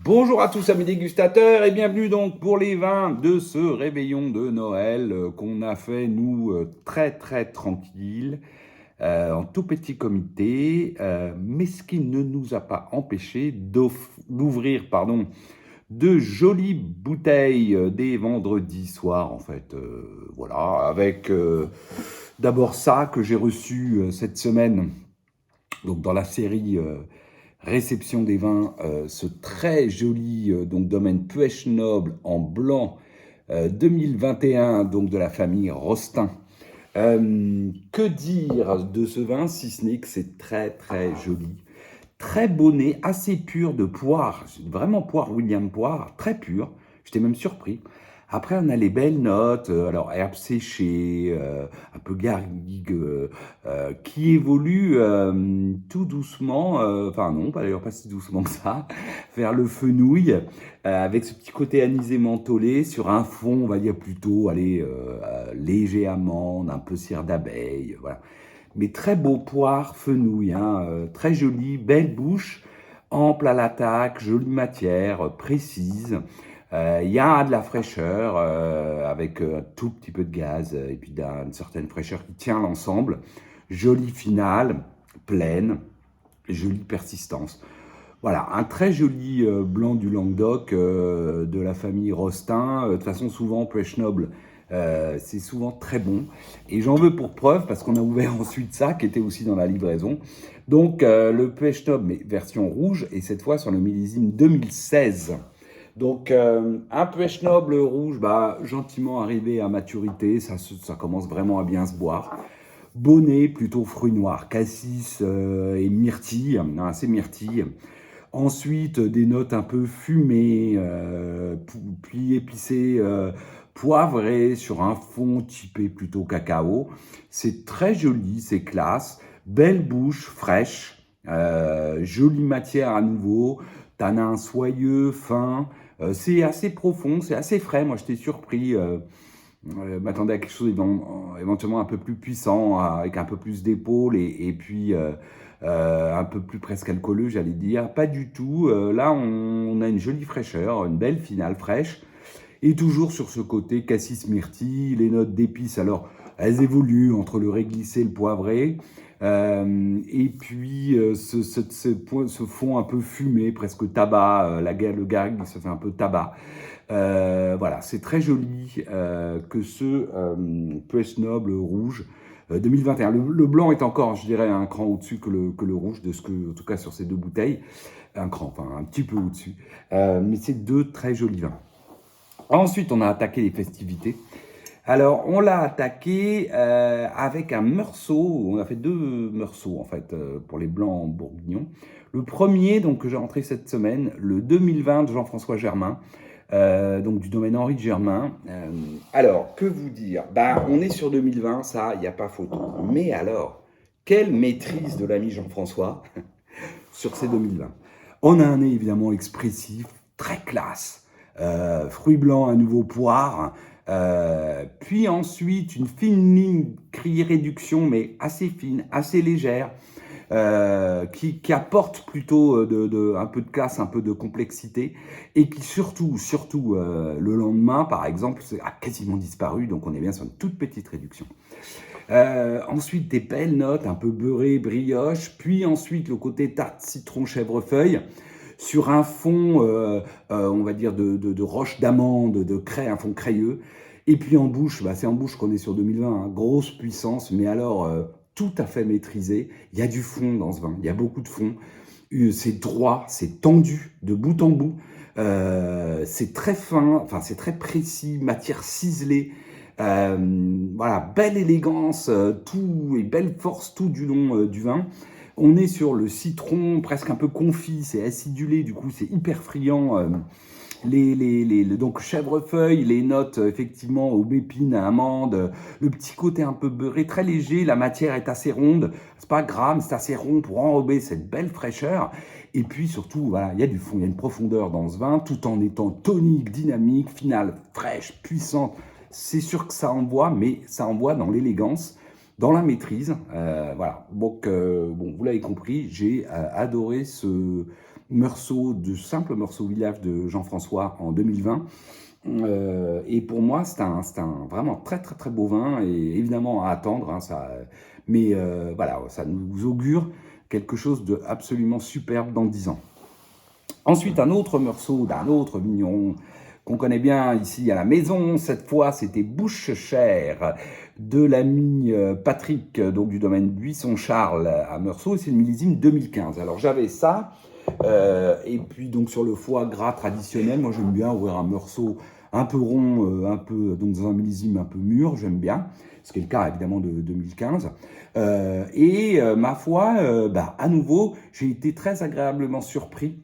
Bonjour à tous amis dégustateurs et bienvenue donc pour les vins de ce réveillon de Noël qu'on a fait nous très tranquille, en tout petit comité, mais ce qui ne nous a pas empêché d'ouvrir de jolies bouteilles des vendredis soirs en fait, voilà, avec d'abord ça que j'ai reçu cette semaine, donc dans la série réception des vins, ce très joli donc domaine Puech Noble en blanc 2021, donc de la famille Rostin. Que dire de ce vin si ce n'est que c'est très joli, très beau nez, assez pur de poire, vraiment poire William Poire, très pur. J'étais même surpris. Après, on a les belles notes, alors herbes séchées, un peu garrigue, qui évoluent tout doucement, enfin non, pas d'ailleurs pas si doucement que ça, vers le fenouil, avec ce petit côté anisé mentholé sur un fond, on va dire plutôt, allez, léger amande, un peu cire d'abeille, voilà. Mais très beau poire, fenouil, hein, très joli, belle bouche, ample à l'attaque, jolie matière, précise. Il y a de la fraîcheur, avec un tout petit peu de gaz, et puis une certaine fraîcheur qui tient l'ensemble. Jolie finale, pleine, jolie persistance. Voilà, un très joli blanc du Languedoc de la famille Rostin. De toute façon, souvent, Puech Noble, c'est souvent très bon. Et j'en veux pour preuve, parce qu'on a ouvert ensuite ça, qui était aussi dans la livraison. Donc, le Puech Noble, mais version rouge, et cette fois sur le millésime 2016. Donc, un Puech Noble rouge, bah, gentiment arrivé à maturité, ça commence vraiment à bien se boire. Bonnet, plutôt fruits noirs, cassis et myrtille, assez myrtille. Ensuite, des notes un peu fumées, puis épicées, poivrées sur un fond typé plutôt cacao. C'est très joli, c'est classe. Belle bouche, fraîche, jolie matière à nouveau. Tanin soyeux, fin. C'est assez profond, c'est assez frais. Moi, j'étais surpris. M'attendais à quelque chose éventuellement un peu plus puissant, avec un peu plus d'épaule et puis un peu plus presque alcooleux, j'allais dire. Pas du tout. Là, on a une jolie fraîcheur, une belle finale fraîche. Et toujours sur ce côté cassis myrtille, les notes d'épices, alors elles évoluent entre le réglissé et le poivré. Et puis ce fond un peu fumé, presque tabac, le garrigue, ça fait un peu tabac. Voilà, c'est très joli que ce Puech Noble rouge 2021. Le blanc est encore, je dirais, un cran au-dessus que le rouge, en tout cas sur ces deux bouteilles. Un cran, enfin un petit peu au-dessus. Mais c'est deux très jolis vins. Ensuite, on a attaqué les festivités. Alors, on l'a attaqué avec un meursault. On a fait deux meursaults, en fait, pour les blancs bourguignons. Le premier, donc, que j'ai rentré cette semaine, le 2020 de Jean-François Germain, donc du domaine Henri de Germain. Alors, que vous dire? Bah, on est sur 2020, ça, il n'y a pas photo. Mais alors, quelle maîtrise de l'ami Jean-François sur ces 2020. On a un nez évidemment expressif, très classe, fruits blancs à nouveau poire, puis ensuite une fine ligne criée réduction, mais assez fine, assez légère, qui apporte plutôt un peu de classe, un peu de complexité, et qui surtout le lendemain, par exemple, a quasiment disparu, donc on est bien sur une toute petite réduction. Ensuite, des belles notes, un peu beurrées, brioche, puis ensuite le côté tarte citron chèvrefeuille, sur un fond, on va dire, de roche d'amande, de craie, un fond crayeux. Et puis en bouche, bah, c'est en bouche qu'on est sur 2020, hein, grosse puissance, mais alors tout à fait maîtrisé. Il y a du fond dans ce vin, il y a beaucoup de fond. C'est droit, c'est tendu de bout en bout. C'est très fin, enfin c'est très précis, matière ciselée. Voilà, belle élégance, tout et belle force tout du long du vin. On est sur le citron presque un peu confit, c'est acidulé, du coup c'est hyper friand. Donc chèvrefeuille, les notes effectivement aubépine, amande, le petit côté un peu beurré, très léger, la matière est assez ronde, c'est pas grave, c'est assez rond pour enrober cette belle fraîcheur. Et puis surtout, voilà, il y a du fond, il y a une profondeur dans ce vin, tout en étant tonique, dynamique, finale, fraîche, puissante. C'est sûr que ça envoie, mais ça envoie dans l'élégance, dans la maîtrise. Voilà. Donc, bon, vous l'avez compris, j'ai adoré Meursault, de simple Meursault village de Jean-François en 2020. Et pour moi, c'est un vraiment très très très beau vin et évidemment à attendre, hein, ça, mais voilà, ça nous augure quelque chose de absolument superbe dans 10 ans. Ensuite, un autre Meursault d'un autre vigneron qu'on connaît bien ici à la maison. Cette fois, c'était Bouche-Chère de l'ami Patrick, donc du domaine Buisson-Charles à Meursault. C'est le millésime 2015. Alors j'avais ça. Et puis donc sur le foie gras traditionnel, moi j'aime bien ouvrir un Meursault un peu rond, un peu donc dans un millésime un peu mûr, j'aime bien, ce qui est le cas évidemment de 2015. Ma foi, à nouveau, j'ai été très agréablement surpris.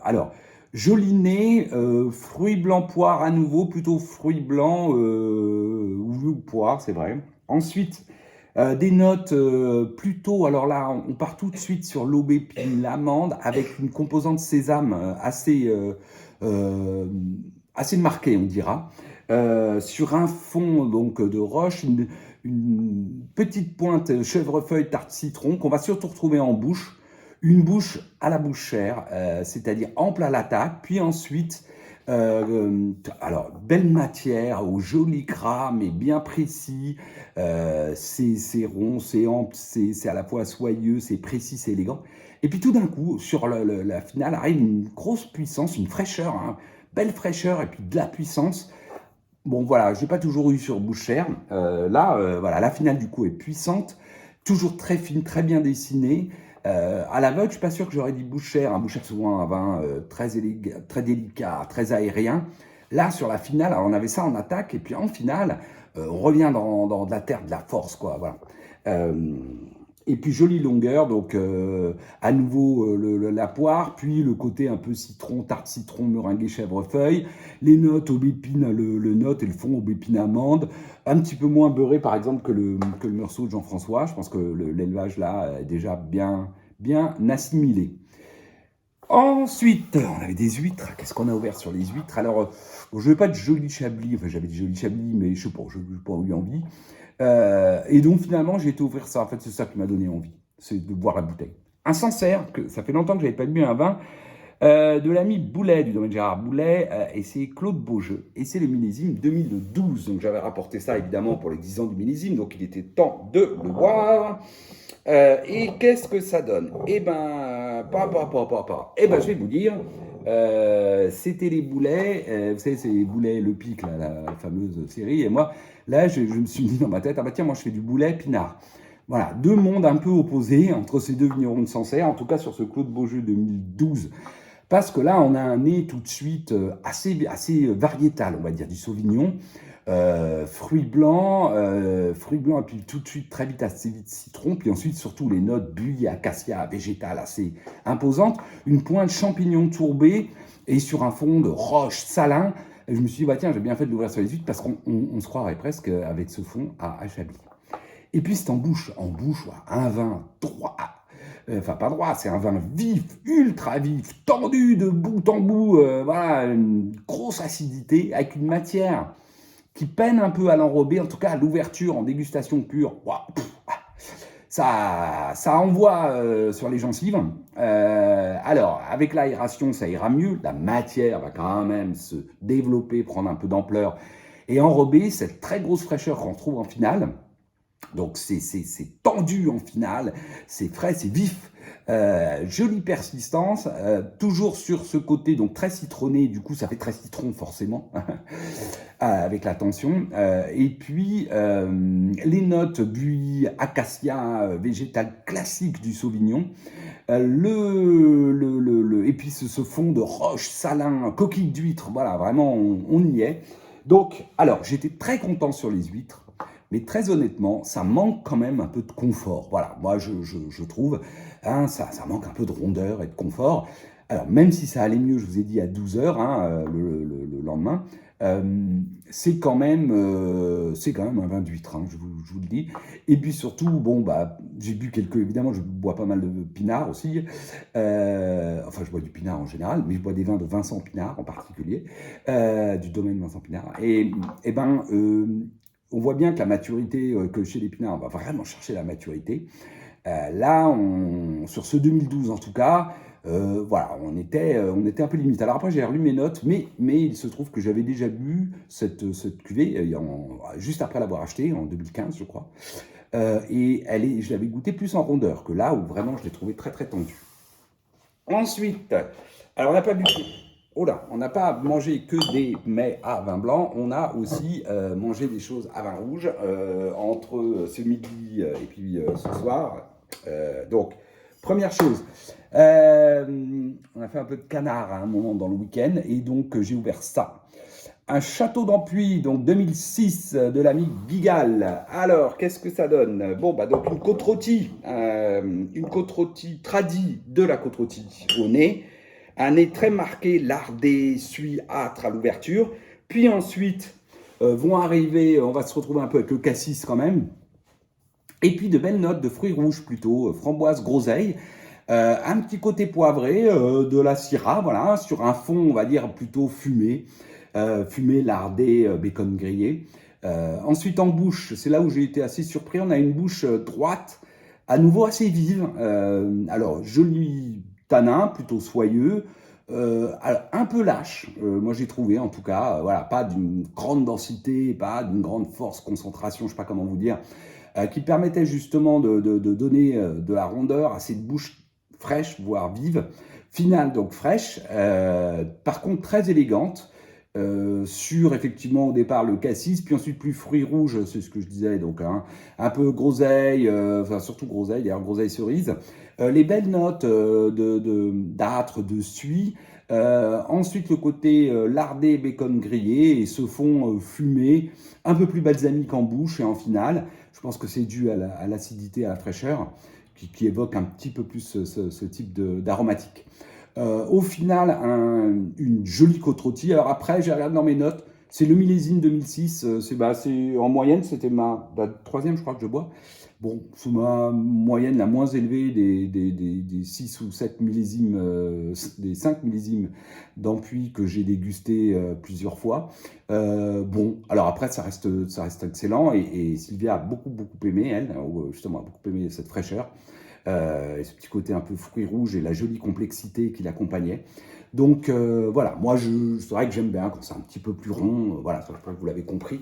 Alors, joli nez, fruits blancs poire à nouveau, plutôt fruits blancs ou poire, c'est vrai. Ensuite, des notes plutôt, alors là, on part tout de suite sur l'aubépine, l'amande, avec une composante sésame euh, assez marquée, on dira. Sur un fond donc de roche, une petite pointe chèvrefeuille tarte citron qu'on va surtout retrouver en bouche. Une bouche à la bouchère, c'est-à-dire ample à l'attaque, puis ensuite alors, belle matière, au joli gras, mais bien précis. C'est rond, c'est ample, c'est à la fois soyeux, c'est précis, c'est élégant. Et puis tout d'un coup, sur la finale, arrive une grosse puissance, une fraîcheur, hein, belle fraîcheur, et puis de la puissance. Bon, voilà, je n'ai pas toujours eu sur Bouchère. Voilà, la finale du coup est puissante, toujours très fine, très bien dessinée. À l'aveugle, je suis pas sûr que j'aurais dit Bouchère. Un Bouchère, souvent un vin très délicat, très aérien. Là, sur la finale, alors, on avait ça en attaque, et puis en finale, on revient dans de la terre, de la force, quoi. Voilà. Euh, et puis jolie longueur, donc à nouveau la poire, puis le côté un peu citron, tarte citron, meringuée chèvrefeuille, les notes aubépine, le note et le fond aubépine amande, un petit peu moins beurré par exemple que le Meursault de Jean-François. Je pense que l'élevage là est déjà bien assimilé. Ensuite, on avait des huîtres. Qu'est-ce qu'on a ouvert sur les huîtres? Alors, bon, je n'avais pas de joli chablis, enfin j'avais des jolis chablis, mais je sais pas, je n'ai pas eu envie. Et donc finalement, j'ai été ouvrir ça. En fait, c'est ça qui m'a donné envie, c'est de boire la bouteille. Un Sancerre, que ça fait longtemps que j'avais pas bu un vin, de l'ami Boulet, du domaine Gérard Boulet, et c'est Claude Beaujeu. Et c'est le millésime 2012. Donc j'avais rapporté ça évidemment pour les 10 ans du millésime, donc il était temps de le boire. Et qu'est-ce que ça donne? Eh ben, Eh ben, je vais vous dire, c'était les Boulets, vous savez, c'est les Boulets, le pic, là, la fameuse série. Et moi, là, je me suis dit dans ma tête, ah bah tiens, moi je fais du Boulet Pinard. Voilà, deux mondes un peu opposés entre ces deux vignerons de Sancerre, en tout cas sur ce Claude Beaujeu 2012. Parce que là, on a un nez tout de suite assez variétal, on va dire, du Sauvignon. Fruits blancs, et puis tout de suite, très vite, assez vite citron, puis ensuite surtout les notes buis, acacia, végétales assez imposantes, une pointe champignon tourbé, et sur un fond de roche salin. Et je me suis dit, bah tiens, j'ai bien fait de l'ouvrir sur les huîtres, parce qu'on se croirait presque avec ce fond à Chablis. Et puis c'est en bouche, un vin droit, enfin pas droit, c'est un vin vif, ultra vif, tendu de bout en bout, voilà, une grosse acidité, avec une matière qui peine un peu à l'enrober, en tout cas à l'ouverture en dégustation pure. Ça envoie sur les gencives. Alors, avec l'aération, ça ira mieux. La matière va quand même se développer, prendre un peu d'ampleur et enrober cette très grosse fraîcheur qu'on retrouve en finale. Donc c'est tendu en finale, c'est frais, c'est vif, jolie persistance, toujours sur ce côté donc très citronné, du coup ça fait très citron forcément, avec la tension. Et puis les notes buis, acacia, végétal classique du Sauvignon, et puis ce fond de roche, salin, coquille d'huître, voilà, vraiment on y est. Donc, alors j'étais très content sur les huîtres. Mais très honnêtement, ça manque quand même un peu de confort. Voilà, moi je trouve, hein, ça manque un peu de rondeur et de confort. Alors même si ça allait mieux, je vous ai dit à 12 heures hein, le lendemain, c'est quand même un vin d'huître, hein, je vous le dis. Et puis surtout, bon, bah, j'ai bu évidemment, je bois pas mal de pinard aussi. Enfin, je bois du pinard en général, mais je bois des vins de Vincent Pinard en particulier, du domaine Vincent Pinard. Et on voit bien que la maturité, que chez les pinards, on va vraiment chercher la maturité. Là, sur ce 2012 en tout cas, voilà, on était un peu limite. Alors après, j'ai relu mes notes, mais il se trouve que j'avais déjà bu cette cuvée juste après l'avoir achetée, en 2015, je crois. Et je l'avais goûtée plus en rondeur que là, où vraiment je l'ai trouvée très très tendue. Ensuite, alors on n'a pas bu. Oh là, on n'a pas mangé que des mets à vin blanc, on a aussi mangé des choses à vin rouge entre ce midi et puis ce soir. Donc, première chose, on a fait un peu de canard à un moment dans le week-end et donc j'ai ouvert ça. Un château d'Ampuis, donc 2006, de l'ami Bigal. Alors, qu'est-ce que ça donne? Bon, bah donc une côte rôtie tradie de la côte rôtie au nez. Un nez très marqué, lardé, suie, âtre à l'ouverture. Puis ensuite, vont arriver, on va se retrouver un peu avec le cassis quand même. Et puis de belles notes de fruits rouges plutôt, framboise, groseille. Un petit côté poivré, de la syrah, voilà, sur un fond, on va dire, plutôt fumé. Fumé, lardé, bacon grillé. Ensuite, en bouche, c'est là où j'ai été assez surpris. On a une bouche droite, à nouveau assez vive. Alors, joli tanin, plutôt soyeux. Alors, un peu lâche, moi j'ai trouvé en tout cas. Voilà, pas d'une grande densité, pas d'une grande force, concentration, je ne sais pas comment vous dire, qui permettait justement de donner de la rondeur à cette bouche fraîche, voire vive. Finale donc fraîche, par contre très élégante. Sur effectivement au départ le cassis, puis ensuite plus fruits rouges, c'est ce que je disais, donc un peu groseille, enfin surtout groseille, d'ailleurs groseille cerise, les belles notes d'âtre, de suie, ensuite le côté lardé, bacon grillé, et ce fond fumé, un peu plus balsamique en bouche et en finale. Je pense que c'est dû à l'acidité, à la fraîcheur, qui évoque un petit peu plus ce type d'aromatique. Au final, une jolie côte rôtie. Alors après, j'ai regardé dans mes notes, c'est le millésime 2006. C'est en moyenne, c'était la troisième, je crois que je bois. Bon, c'est ma moyenne la moins élevée des 6 ou 7 millésimes, des 5 millésimes d'Ampuis que j'ai dégusté plusieurs fois. Bon, alors après, ça reste excellent. Et Sylvia a beaucoup aimé, elle, justement, a beaucoup aimé cette fraîcheur. Et ce petit côté un peu fruits rouges et la jolie complexité qui l'accompagnait. Donc voilà, moi c'est vrai que j'aime bien quand c'est un petit peu plus rond, voilà, je crois que vous l'avez compris,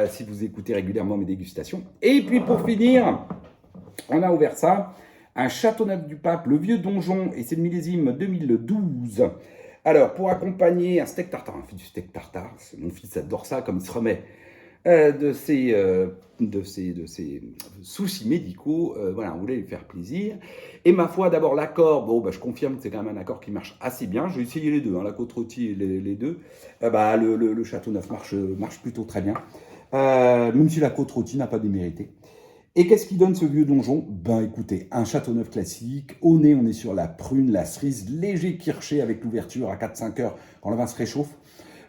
si vous écoutez régulièrement mes dégustations. Et puis pour finir, on a ouvert ça, un Châteauneuf-du-Pape, le vieux donjon, et c'est le millésime 2012. Alors, pour accompagner un steak tartare, on fait du steak tartare, mon fils adore ça, comme il se remet de ces soucis médicaux, voilà, on voulait lui faire plaisir. Et ma foi, d'abord l'accord, bon, bah, je confirme que c'est quand même un accord qui marche assez bien. J'ai essayé les deux, la côte rôtie et les deux. Le Châteauneuf marche plutôt très bien, même si la côte rôtie n'a pas démérité. Et qu'est-ce qui donne ce vieux donjon? Ben écoutez, un Châteauneuf classique. Au nez, on est sur la prune, la cerise, léger kirché avec l'ouverture à 4-5 heures quand le vin se réchauffe.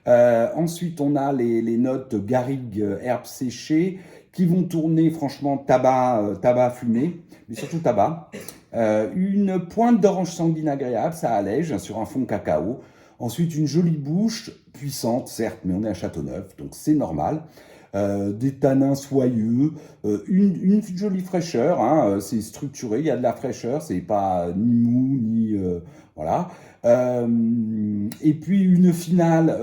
Ensuite, on a les notes garrigue, herbes séchées, qui vont tourner franchement tabac fumé, mais surtout tabac. Une pointe d'orange sanguine agréable, ça allège sur un fond cacao. Ensuite, une jolie bouche, puissante certes, mais on est à Châteauneuf, donc c'est normal. Des tanins soyeux, une jolie fraîcheur, hein, c'est structuré, il y a de la fraîcheur, c'est pas ni mou, ni... voilà. Et puis une finale,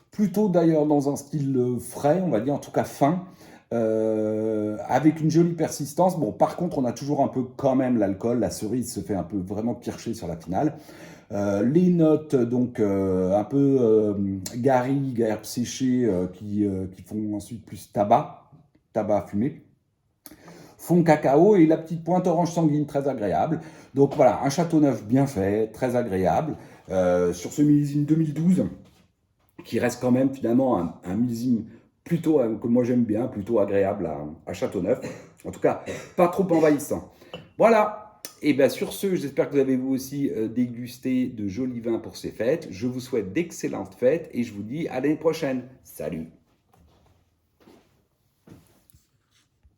plutôt d'ailleurs dans un style frais, on va dire, en tout cas fin, avec une jolie persistance. Bon, par contre, on a toujours un peu quand même l'alcool, la cerise se fait un peu vraiment kircher sur la finale. Les notes, donc un peu garrigue, herbes séchées, qui font ensuite plus tabac fumé, fond cacao et la petite pointe orange sanguine très agréable. Donc voilà, un Châteauneuf bien fait, très agréable, sur ce millésime 2012, qui reste quand même finalement un millésime plutôt, que moi j'aime bien, plutôt agréable à Châteauneuf. En tout cas, pas trop envahissant. Voilà. Et bien sur ce, j'espère que vous avez vous aussi dégusté de jolis vins pour ces fêtes. Je vous souhaite d'excellentes fêtes et je vous dis à l'année prochaine. Salut!